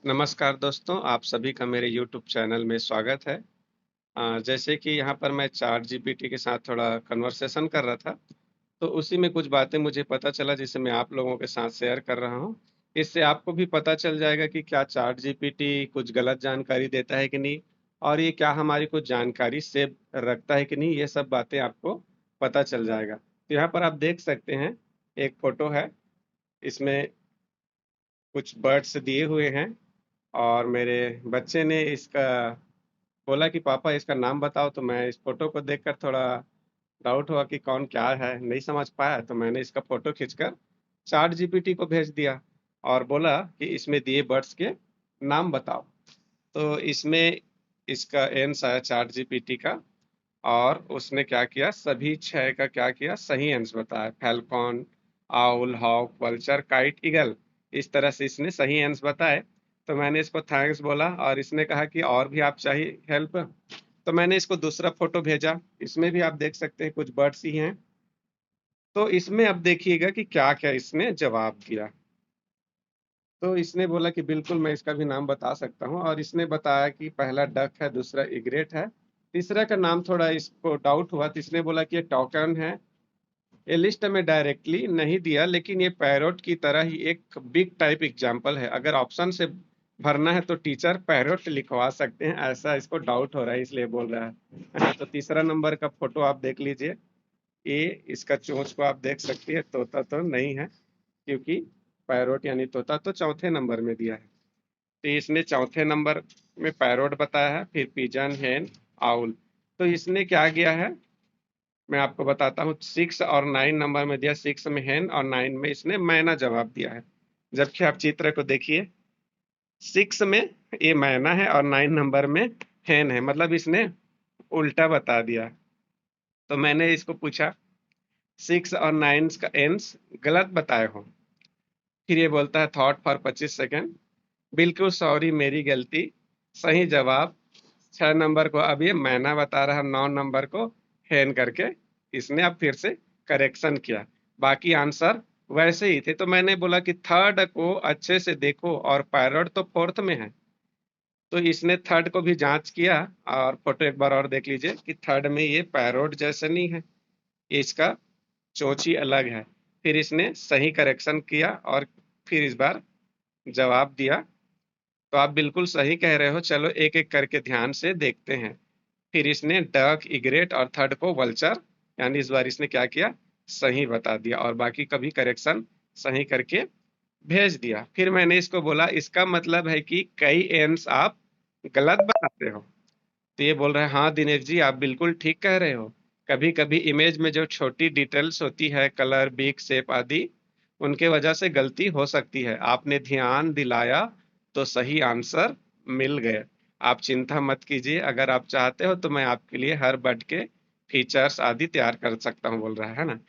नमस्कार दोस्तों, आप सभी का मेरे यूट्यूब चैनल में स्वागत है। जैसे कि यहाँ पर मैं चैट जीपीटी के साथ थोड़ा कन्वर्सेशन कर रहा था, तो उसी में कुछ बातें मुझे पता चला जिसे मैं आप लोगों के साथ शेयर कर रहा हूँ। इससे आपको भी पता चल जाएगा कि क्या चैट जीपीटी कुछ गलत जानकारी देता है कि नहीं और ये क्या हमारी कुछ जानकारी सेव रखता है कि नहीं, ये सब बातें आपको पता चल जाएगा। तो यहाँ पर आप देख सकते हैं, एक फ़ोटो है, इसमें कुछ बर्ड्स दिए हुए हैं और मेरे बच्चे ने इसका बोला कि पापा इसका नाम बताओ, तो मैं इस फ़ोटो को देखकर थोड़ा डाउट हुआ कि कौन क्या है, नहीं समझ पाया, तो मैंने इसका फ़ोटो खींचकर चैट जीपीटी को भेज दिया और बोला कि इसमें दिए बर्ड्स के नाम बताओ। तो इसमें इसका आंसर आया चैट जीपीटी का और उसने क्या किया, सभी 6 का क्या किया, सही आंसर बताया। Falcon, owl, hawk, vulture, kite, eagle, इस तरह से इसने सही आंसर बताए। तो मैंने इसको थैंक्स बोला और इसने कहा कि और भी आप चाहिए हेल्प? तो मैंने इसको दूसरा फ़ोटो भेजा, इसमें भी आप देख सकते हैं कुछ बर्ड्स ही हैं। तो इसमें अब देखिएगा कि क्या-क्या इसने जवाब दिया। तो इसने बोला कि बिल्कुल मैं इसका भी नाम बता सकता हूँ और इसने बताया कि पहला डक है, दूसरा इग्रेट है, तीसरा का नाम थोड़ा इसको डाउट हुआ तो इसने बोला कि ये टॉकन है। ये लिस्ट में डायरेक्टली नहीं दिया लेकिन ये पैरोट की तरह ही एक बिग टाइप एग्जांपल है। अगर ऑप्शन से भरना है तो टीचर पैरोट लिखवा सकते हैं, ऐसा इसको डाउट हो रहा है इसलिए बोल रहा है। तो तीसरा नंबर का फ़ोटो आप देख लीजिए। ये इसका चोंच को आप देख सकती है, तोता तो नहीं है क्योंकि पैरोट यानी तोता तो चौथे नंबर में दिया है। तो इसने चौथे नंबर में पैरोट बताया है, फिर पिजन, हेन, आउल। तो इसने क्या किया है, मैं आपको बताता हूँ। 6 और 9 नंबर में दिया, 6 में हेन और 9 में इसने मैना जवाब दिया है। जबकि आप चित्र को देखिए, 6 में ये मैना है और 9 नंबर में हेन है, मतलब इसने उल्टा बता दिया। तो मैंने इसको पूछा 6 और 9 का एंस गलत बताए हो। फिर ये बोलता है थॉट फॉर 25 सेकंड, बिल्कुल सॉरी मेरी गलती, सही जवाब 6 नंबर को अब ये मैना बता रहा है, 9 नंबर को हेन करके इसने अब फिर से करेक्शन किया। बाकी आंसर वैसे ही थे। तो मैंने बोला कि थर्ड को अच्छे से देखो और पैरट तो फोर्थ में है। तो इसने थर्ड को भी जांच किया और फोटो एक बार और देख लीजिए कि थर्ड में ये पैरोट जैसा नहीं है, ये इसका चोंच ही अलग है। फिर इसने सही करेक्शन किया और फिर इस बार जवाब दिया। तो आप बिल्कुल सही कह रहे हो, चलो एक-एक करके ध्यान से देखते हैं। फिर इसने डक, इग्रेट और थर्ड को वल्चर, यानी इस बार इसने क्या किया, सही बता दिया और बाकी का भी करेक्शन सही करके भेज दिया। फिर मैंने इसको बोला इसका मतलब है कि कई एम्स आप गलत बताते हो। तो ये बोल रहा है हाँ दिनेश जी, आप बिल्कुल ठीक कह रहे हो। कभी-कभी इमेज में जो छोटी डिटेल्स होती है, कलर, बिग, शेप आदि, उनके वजह से गलती हो सकती है। आपने ध्यान दिलाया तो सही आंसर मिल गए। आप चिंता मत कीजिए, अगर आप चाहते हो तो मैं आपके लिए हर बर्ड के फीचर्स आदि तैयार कर सकता हूँ, बोल रहा है ना।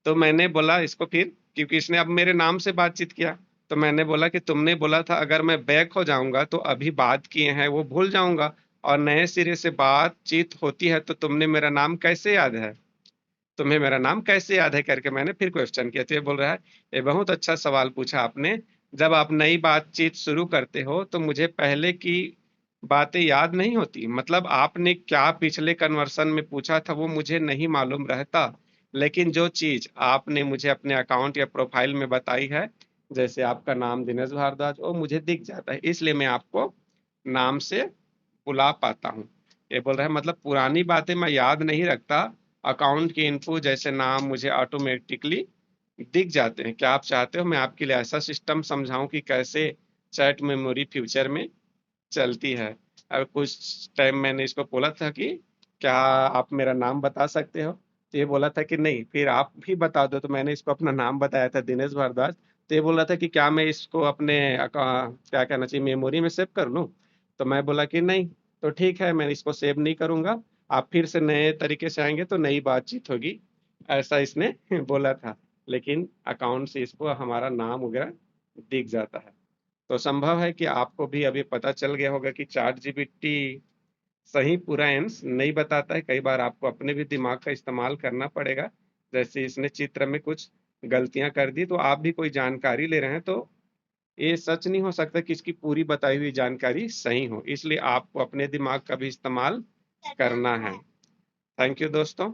तो मैंने बोला इसको फिर, क्योंकि इसने अब मेरे नाम से बातचीत किया, तो मैंने बोला कि तुमने बोला था अगर मैं बैक हो जाऊँगा तो अभी बात किए हैं वो भूल जाऊँगा और नए सिरे से बातचीत होती है तो तुमने मेरा नाम कैसे याद है? तुम्हें मेरा नाम कैसे याद है करके मैंने फिर क्वेश्चन किया। तो ये बोल रहा है, ये बहुत अच्छा सवाल पूछा आपने। जब आप नई बातचीत शुरू करते हो तो मुझे पहले की बातें याद नहीं होती। मतलब आपने क्या पिछले कन्वर्सन में पूछा था वो मुझे नहीं मालूम रहता। लेकिन जो चीज़ आपने मुझे अपने अकाउंट या प्रोफाइल में बताई है, जैसे आपका नाम दिनेश भारद्वाज, वो मुझे दिख जाता है। इसलिए मैं आपको नाम से बुला पाता हूँ। ये बोल रहा है मतलब पुरानी बातें मैं याद नहीं रखता, अकाउंट की इन्फो जैसे नाम मुझे ऑटोमेटिकली दिख जाते हैं। क्या आप चाहते हो मैं आपके लिए ऐसा सिस्टम समझाऊँ कि कैसे चैट मेमोरी फ्यूचर में चलती है? कुछ टाइम मैंने इसको बोला था कि क्या आप मेरा नाम बता सकते हो? तो ये बोला था कि नहीं, फिर आप भी बता दो, तो मैंने इसको अपना नाम बताया था दिनेश भारद्वाज। तो ये बोल रहा था कि क्या मैं इसको अपने क्या कहना चाहिए, मेमोरी में सेव कर लूँ? तो मैं बोला कि नहीं, तो ठीक है मैं इसको सेव नहीं करूँगा। आप फिर से नए तरीके से आएँगे तो नई बातचीत होगी, ऐसा इसने बोला था। लेकिन अकाउंट से इसको हमारा नाम वगैरह दिख जाता है। तो संभव है कि आपको भी अभी पता चल गया होगा कि चैट जीपीटी सही पूरा आंसर नहीं बताता है। कई बार आपको अपने भी दिमाग का इस्तेमाल करना पड़ेगा। जैसे इसने चित्र में कुछ गलतियाँ कर दी, तो आप भी कोई जानकारी ले रहे हैं तो ये सच नहीं हो सकता कि इसकी पूरी बताई हुई जानकारी सही हो, इसलिए आपको अपने दिमाग का भी इस्तेमाल करना है। थैंक यू दोस्तों।